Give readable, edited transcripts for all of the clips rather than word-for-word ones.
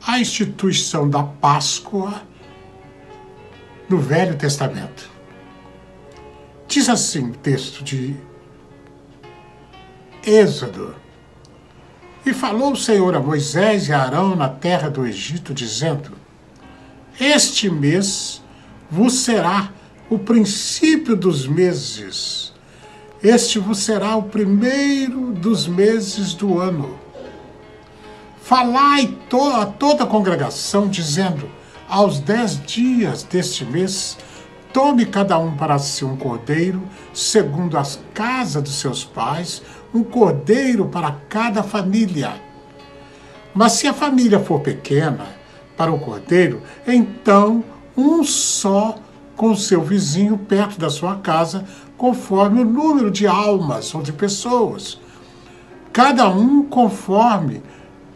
a instituição da Páscoa no Velho Testamento. Diz assim o texto de Êxodo: E falou o Senhor a Moisés e a Arão na terra do Egito, dizendo: Este mês vos será o princípio dos meses. Este vos será o dos meses do ano. Falai a toda a congregação, dizendo: Aos 10 dias deste mês, tome cada um para si um cordeiro, segundo as casas dos seus pais, um cordeiro para cada família. Mas se a família for pequena para o cordeiro, então um só com seu vizinho perto da sua casa, conforme o número de almas ou de pessoas. Cada um conforme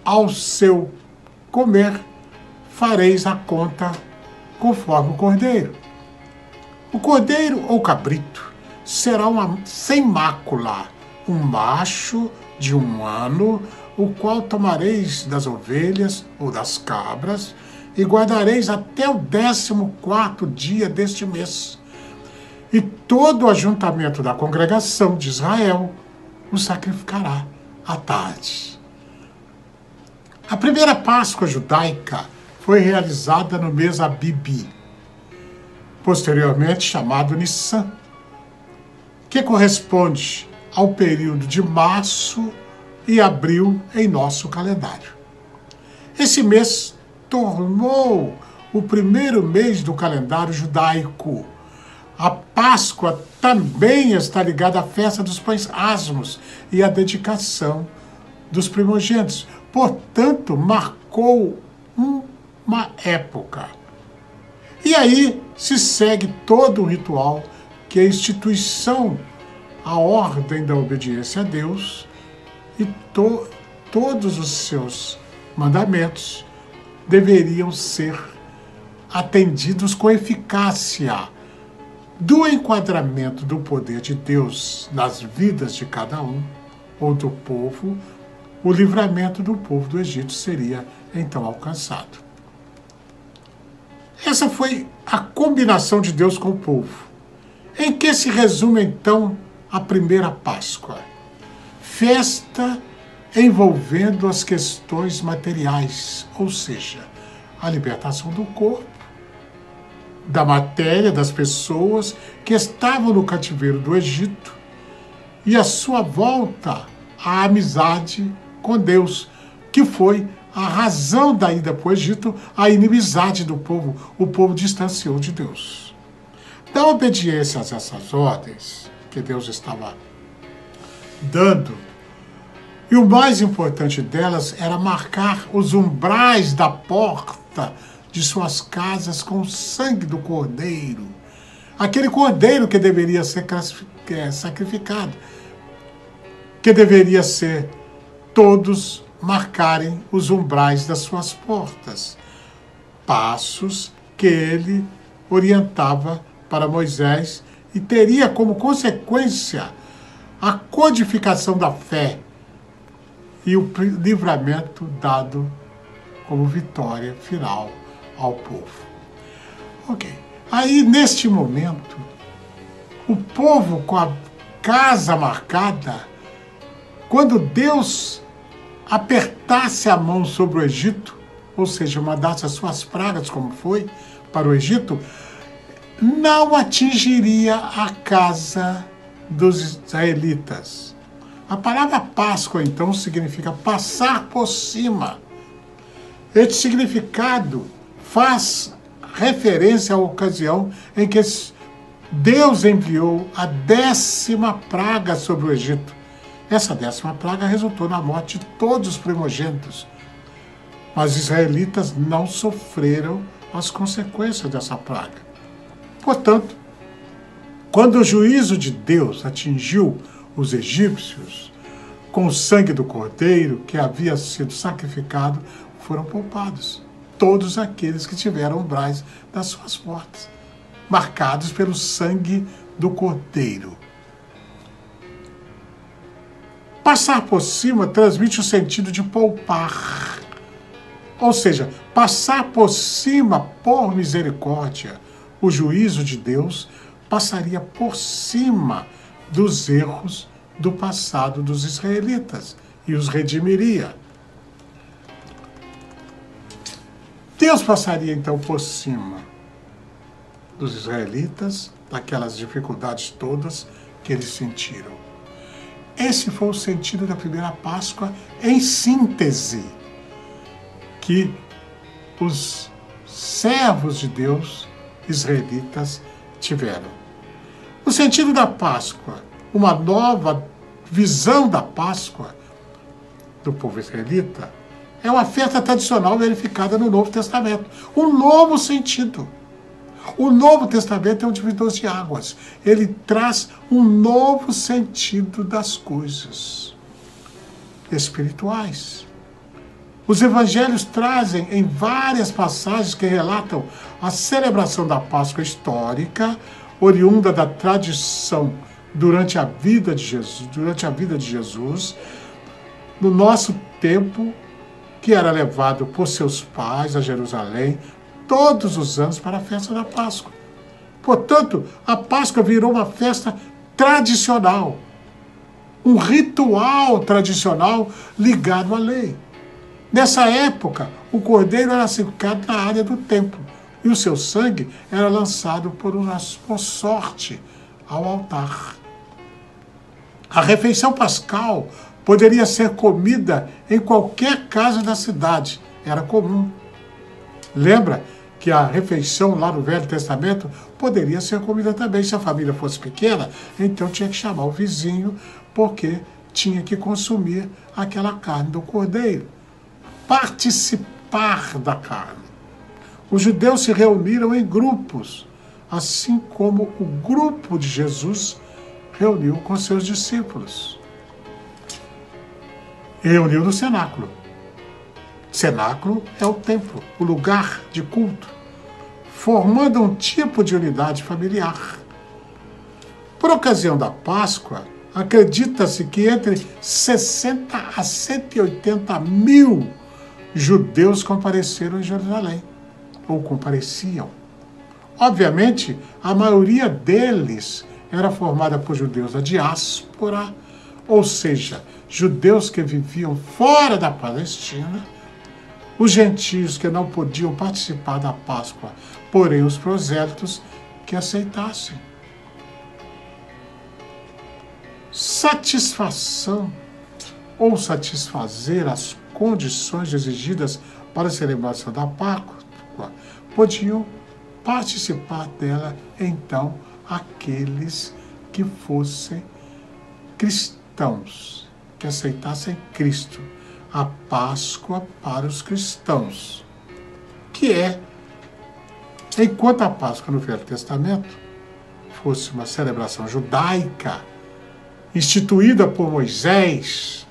ao seu comer, fareis a conta conforme o cordeiro. O cordeiro ou cabrito será sem mácula, um macho de 1 ano, o qual tomareis das ovelhas ou das cabras e guardareis até o 14º dia deste mês. E todo o ajuntamento da congregação de Israel o sacrificará à tarde. A primeira Páscoa judaica foi realizada no mês Abibi, posteriormente chamado Nissan, que corresponde ao período de março e abril em nosso calendário. Esse mês tornou o primeiro mês do calendário judaico. A Páscoa também está ligada à festa dos pães asmos e à dedicação dos primogênitos. Portanto, marcou uma época. E aí se segue todo o ritual que é a instituição, a ordem da obediência a Deus e todos os seus mandamentos deveriam ser atendidos com eficácia do enquadramento do poder de Deus nas vidas de cada um ou do povo. O livramento do povo do Egito seria então alcançado. Essa foi a combinação de Deus com o povo. Em que se resume então a primeira Páscoa? Festa envolvendo as questões materiais, ou seja, a libertação do corpo, da matéria, das pessoas que estavam no cativeiro do Egito e a sua volta à amizade com Deus, que foi a razão da ida para o Egito, a inimizade do povo. O povo distanciou de Deus. Da obediência a essas ordens que Deus estava dando, e o mais importante delas era marcar os umbrais da porta de suas casas com o sangue do cordeiro. Aquele cordeiro que deveria ser sacrificado, que deveria ser todos marcarem os umbrais das suas portas. Passos que ele orientava para Moisés e teria como consequência a codificação da fé e o livramento dado como vitória final ao povo. Ok. Aí, neste momento, o povo com a casa marcada, quando Deus apertasse a mão sobre o Egito, ou seja, mandasse as suas pragas, como foi para o Egito, não atingiria a casa dos israelitas. A palavra Páscoa, então, significa passar por cima. Este significado faz referência à ocasião em que Deus enviou a 10ª praga sobre o Egito. Essa 10ª praga resultou na morte de todos os primogênitos. Mas os israelitas não sofreram as consequências dessa praga. Portanto, quando o juízo de Deus atingiu os egípcios, com o sangue do cordeiro que havia sido sacrificado, foram poupados todos aqueles que tiveram umbrais das suas portas, marcados pelo sangue do cordeiro. Passar por cima transmite o sentido de poupar, Ou seja, passar por cima, por misericórdia, o juízo de Deus passaria por cima dos erros do passado dos israelitas e os redimiria. Deus passaria então por cima dos israelitas, daquelas dificuldades todas que eles sentiram. Esse foi o sentido da primeira Páscoa, em síntese, que os servos de Deus, israelitas, tiveram. O sentido da Páscoa, uma nova visão da Páscoa do povo israelita, é uma festa tradicional verificada no Novo Testamento. Um novo sentido. O Novo Testamento é um divisor de águas. Ele traz um novo sentido das coisas espirituais. Os evangelhos trazem em várias passagens que relatam a celebração da Páscoa histórica, oriunda da tradição durante a vida de Jesus, no nosso tempo, que era levado por seus pais a Jerusalém todos os anos para a festa da Páscoa. Portanto, a Páscoa virou uma festa tradicional, um ritual tradicional ligado à lei. Nessa época, o cordeiro era sacrificado na área do templo e o seu sangue era lançado por sorte ao altar. A refeição pascal poderia ser comida em qualquer casa da cidade, era comum. Lembra que a refeição lá no Velho Testamento poderia ser comida também. Se a família fosse pequena, então tinha que chamar o vizinho, porque tinha que consumir aquela carne do cordeiro. Participar da carne. Os judeus se reuniram em grupos, assim como o grupo de Jesus reuniu com seus discípulos. Reuniu no cenáculo. Cenáculo é o templo, o lugar de culto, formando um tipo de unidade familiar. Por ocasião da Páscoa, acredita-se que entre 60 a 180 mil judeus compareceram em Jerusalém, ou compareciam. Obviamente, a maioria deles era formada por judeus da diáspora, ou seja, judeus que viviam fora da Palestina, os gentios que não podiam participar da Páscoa, porém os prosélitos que aceitassem. Satisfação ou satisfazer as condições exigidas para a celebração da Páscoa, podiam participar dela, então, aqueles que fossem cristãos, que aceitassem Cristo. A Páscoa para os cristãos, que é, enquanto a Páscoa no Velho Testamento fosse uma celebração judaica, instituída por Moisés,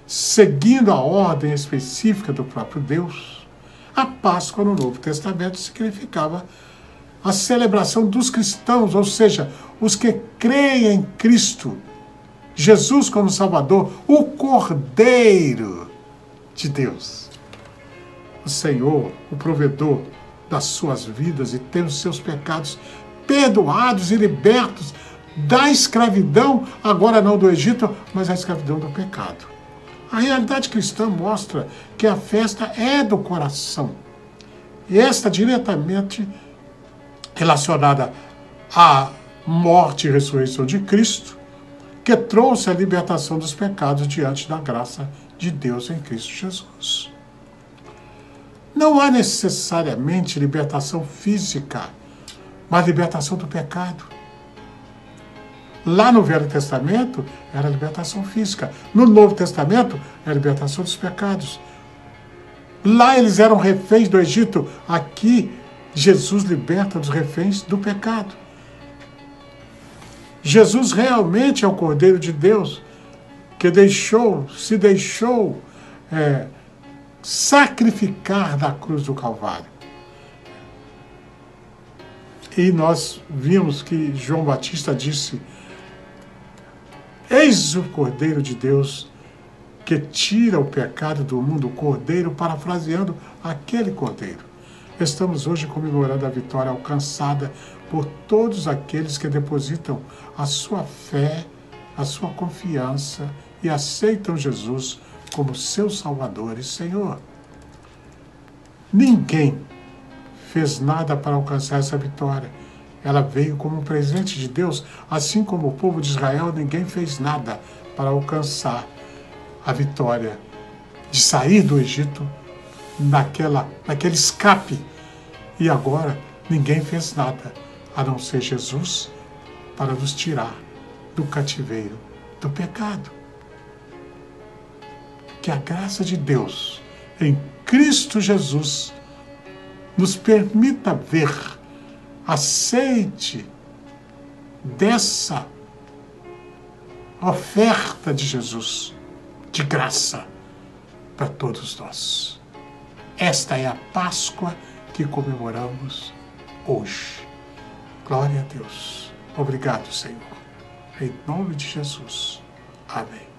seguindo a ordem específica do próprio Deus, a Páscoa no Novo Testamento significava a celebração dos cristãos, ou seja, os que creem em Cristo, Jesus como Salvador, o Cordeiro de Deus. O Senhor, o provedor das suas vidas e ter os seus pecados perdoados e libertos da escravidão, agora não do Egito, mas a escravidão do pecado. A realidade cristã mostra que a festa é do coração. E esta diretamente relacionada à morte e ressurreição de Cristo, que trouxe a libertação dos pecados diante da graça de Deus em Cristo Jesus. Não há necessariamente libertação física, mas libertação do pecado. Lá no Velho Testamento era a libertação física. No Novo Testamento é a libertação dos pecados. Lá eles eram reféns do Egito. Aqui Jesus liberta dos reféns do pecado. Jesus realmente é o Cordeiro de Deus que se deixou sacrificar na cruz do Calvário. E nós vimos que João Batista disse: eis o Cordeiro de Deus que tira o pecado do mundo, o Cordeiro, parafraseando aquele Cordeiro. Estamos hoje comemorando a vitória alcançada por todos aqueles que depositam a sua fé, a sua confiança e aceitam Jesus como seu Salvador e Senhor. Ninguém fez nada para alcançar essa vitória. Ela veio como um presente de Deus, assim como o povo de Israel, ninguém fez nada para alcançar a vitória de sair do Egito naquele escape. E agora ninguém fez nada a não ser Jesus para nos tirar do cativeiro do pecado. Que a graça de Deus em Cristo Jesus nos permita ver a sede dessa oferta de Jesus, de graça para todos nós. Esta é a Páscoa que comemoramos hoje. Glória a Deus. Obrigado, Senhor. Em nome de Jesus. Amém.